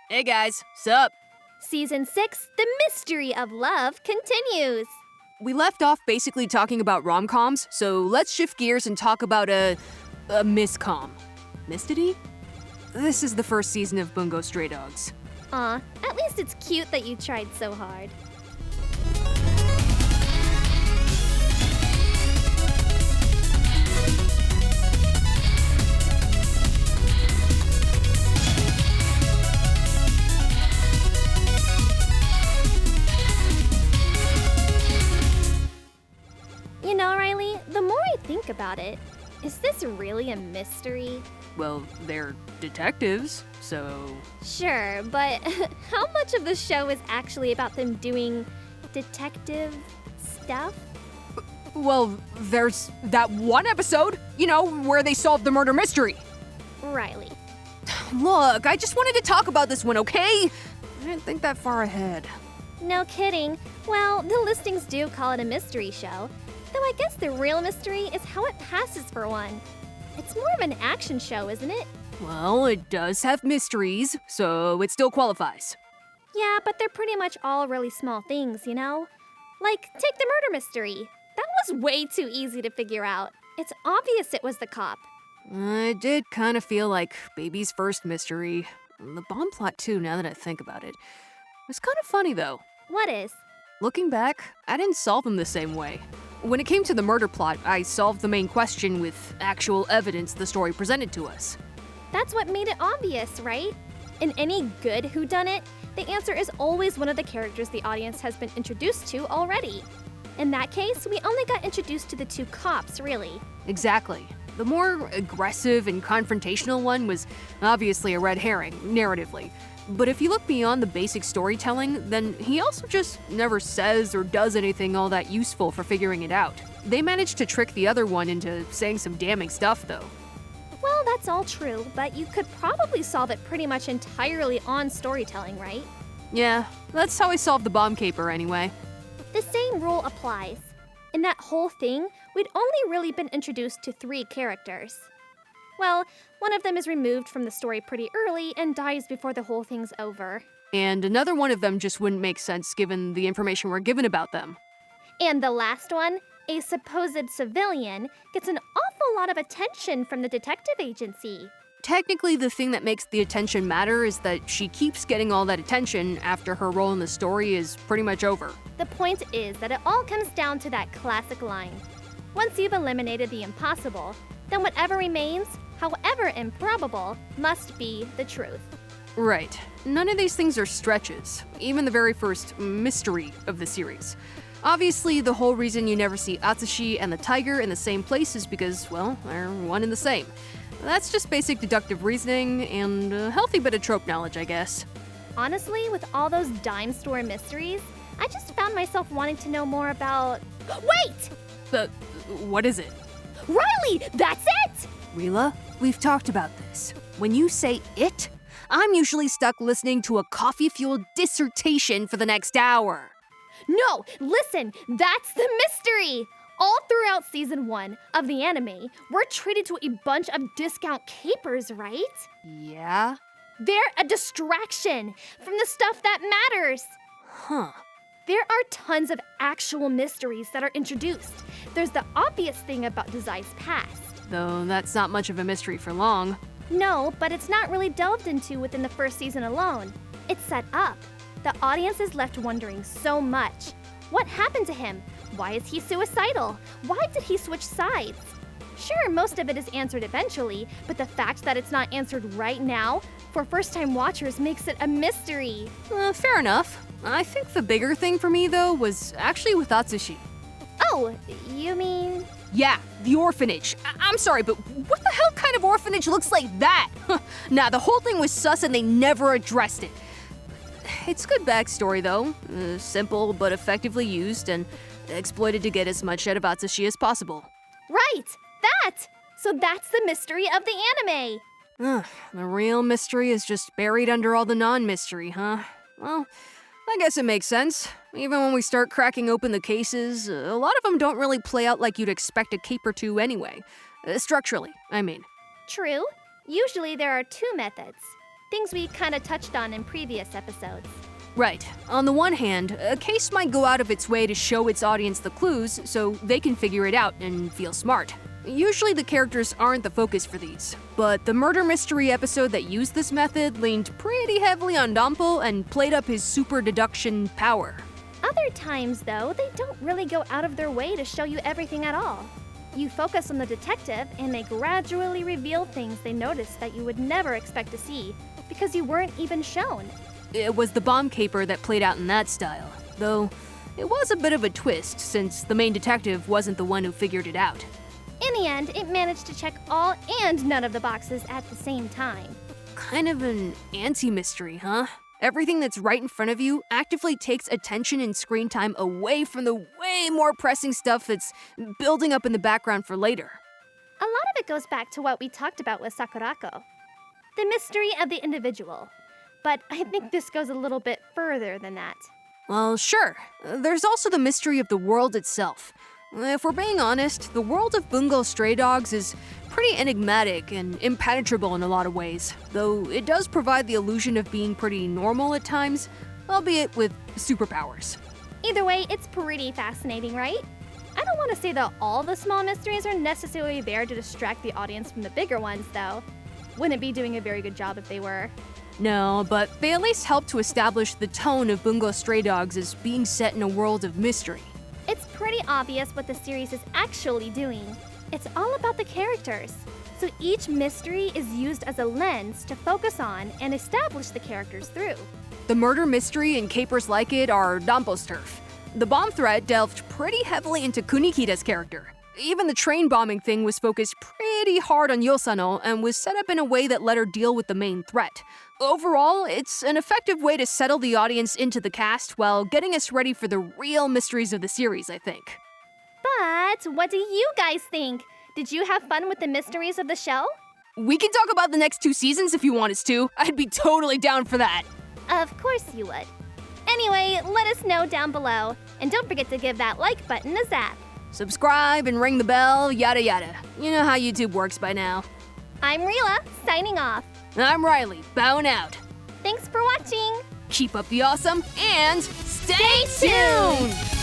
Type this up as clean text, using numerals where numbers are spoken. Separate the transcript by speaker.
Speaker 1: Hey guys, sup?
Speaker 2: Season 6, The Mystery of Love, continues.
Speaker 1: We left off basically talking about rom-coms, so let's shift gears and talk about a miscom. Mistity? This is the first season of Bungou Stray Dogs.
Speaker 2: Aw, at least it's cute that you tried so hard. You know, Riley, the more I think about it, is this really a mystery?
Speaker 1: Well, they're detectives, so...
Speaker 2: Sure, but how much of the show is actually about them doing detective stuff?
Speaker 1: Well, there's that one episode, where they solved the murder mystery.
Speaker 2: Riley.
Speaker 1: Look, I just wanted to talk about this one, okay? I didn't think that far ahead.
Speaker 2: No kidding. Well, the listings do call it a mystery show, though I guess the real mystery is how it passes for one. It's more of an action show, isn't it?
Speaker 1: Well, it does have mysteries, so it still qualifies.
Speaker 2: Yeah, but they're pretty much all really small things, you know? Like, take the murder mystery. That was way too easy to figure out. It's obvious it was the cop.
Speaker 1: It did kind of feel like Baby's first mystery. The bomb plot, too, now that I think about it. It's kind of funny, though.
Speaker 2: What is?
Speaker 1: Looking back, I didn't solve them the same way. When it came to the murder plot, I solved the main question with actual evidence the story presented to us.
Speaker 2: That's what made it obvious, right? In any good whodunit, the answer is always one of the characters the audience has been introduced to already. In that case, we only got introduced to the two cops, really.
Speaker 1: Exactly. The more aggressive and confrontational one was obviously a red herring, narratively. But if you look beyond the basic storytelling, then he also just never says or does anything all that useful for figuring it out. They managed to trick the other one into saying some damning stuff, though.
Speaker 2: Well, that's all true, but you could probably solve it pretty much entirely on storytelling, right?
Speaker 1: Yeah, that's how I solved the bomb caper anyway.
Speaker 2: The same rule applies. In that whole thing, we'd only really been introduced to 3 characters. Well, one of them is removed from the story pretty early and dies before the whole thing's over.
Speaker 1: And another one of them just wouldn't make sense given the information we're given about them.
Speaker 2: And the last one, a supposed civilian, gets an awful lot of attention from the detective agency.
Speaker 1: Technically, the thing that makes the attention matter is that she keeps getting all that attention after her role in the story is pretty much over.
Speaker 2: The point is that it all comes down to that classic line. Once you've eliminated the impossible, then whatever remains, however improbable, must be the truth.
Speaker 1: Right. None of these things are stretches, even the very first mystery of the series. Obviously, the whole reason you never see Atsushi and the tiger in the same place is because, well, they're one and the same. That's just basic deductive reasoning and a healthy bit of trope knowledge, I guess.
Speaker 2: Honestly, with all those dime store mysteries, I just found myself wanting to know more about... Wait!
Speaker 1: What is it?
Speaker 2: Riley, that's it!
Speaker 1: Rila, we've talked about this. When you say it, I'm usually stuck listening to a coffee-fueled dissertation for the next hour.
Speaker 2: No, listen, that's the mystery! All throughout season 1 of the anime, we're treated to a bunch of discount capers, right?
Speaker 1: Yeah?
Speaker 2: They're a distraction from the stuff that matters.
Speaker 1: Huh.
Speaker 2: There are tons of actual mysteries that are introduced. There's the obvious thing about Dazai's past.
Speaker 1: Though that's not much of a mystery for long.
Speaker 2: No, but it's not really delved into within the first season alone. It's set up. The audience is left wondering so much. What happened to him? Why is he suicidal? Why did he switch sides? Sure, most of it is answered eventually, but the fact that it's not answered right now, for first-time watchers, makes it a mystery.
Speaker 1: Fair enough. I think the bigger thing for me, though, was actually with Atsushi.
Speaker 2: Oh, you mean...
Speaker 1: Yeah, the orphanage. I'm sorry, but what the hell kind of orphanage looks like that? Nah, the whole thing was sus and they never addressed it. It's good backstory, though. Simple but effectively used and exploited to get as much out of Atsushi as possible.
Speaker 2: Right! That! So that's the mystery of the anime!
Speaker 1: The real mystery is just buried under all the non-mystery, huh? Well, I guess it makes sense. Even when we start cracking open the cases, a lot of them don't really play out like you'd expect a caper to anyway. Structurally, I mean.
Speaker 2: True. Usually there are 2 methods. things we kinda touched on in previous episodes.
Speaker 1: Right. On the one hand, a case might go out of its way to show its audience the clues so they can figure it out and feel smart. Usually the characters aren't the focus for these, but the murder mystery episode that used this method leaned pretty heavily on Dampo and played up his super deduction power.
Speaker 2: Other times, though, they don't really go out of their way to show you everything at all. You focus on the detective, and they gradually reveal things they noticed that you would never expect to see because you weren't even shown.
Speaker 1: It was the bomb caper that played out in that style, though it was a bit of a twist since the main detective wasn't the one who figured it out.
Speaker 2: In the end, it managed to check all and none of the boxes at the same time.
Speaker 1: Kind of an anti-mystery, huh? Everything that's right in front of you actively takes attention and screen time away from the way more pressing stuff that's building up in the background for later.
Speaker 2: A lot of it goes back to what we talked about with Sakurako. The mystery of the individual. But I think this goes a little bit further than that.
Speaker 1: Well, sure. There's also the mystery of the world itself. If we're being honest, the world of Bungou Stray Dogs is pretty enigmatic and impenetrable in a lot of ways, though it does provide the illusion of being pretty normal at times, albeit with superpowers.
Speaker 2: Either way, it's pretty fascinating, right? I don't want to say that all the small mysteries are necessarily there to distract the audience from the bigger ones, though. Wouldn't be doing a very good job if they were.
Speaker 1: No, but they at least help to establish the tone of Bungou Stray Dogs as being set in a world of mystery.
Speaker 2: It's pretty obvious what the series is actually doing. It's all about the characters. So each mystery is used as a lens to focus on and establish the characters through.
Speaker 1: The murder mystery and capers like it are Dampo's turf. The bomb threat delved pretty heavily into Kunikita's character. Even the train bombing thing was focused pretty hard on Yosano and was set up in a way that let her deal with the main threat. Overall, it's an effective way to settle the audience into the cast while getting us ready for the real mysteries of the series, I think.
Speaker 2: But what do you guys think? Did you have fun with the mysteries of the show?
Speaker 1: We can talk about the next 2 seasons if you want us to. I'd be totally down for that.
Speaker 2: Of course you would. Anyway, let us know down below. And don't forget to give that like button a zap.
Speaker 1: Subscribe and ring the bell, yada yada. You know how YouTube works by now.
Speaker 2: I'm Rila, signing off.
Speaker 1: I'm Riley, bowing out.
Speaker 2: Thanks for watching.
Speaker 1: Keep up the awesome and stay tuned!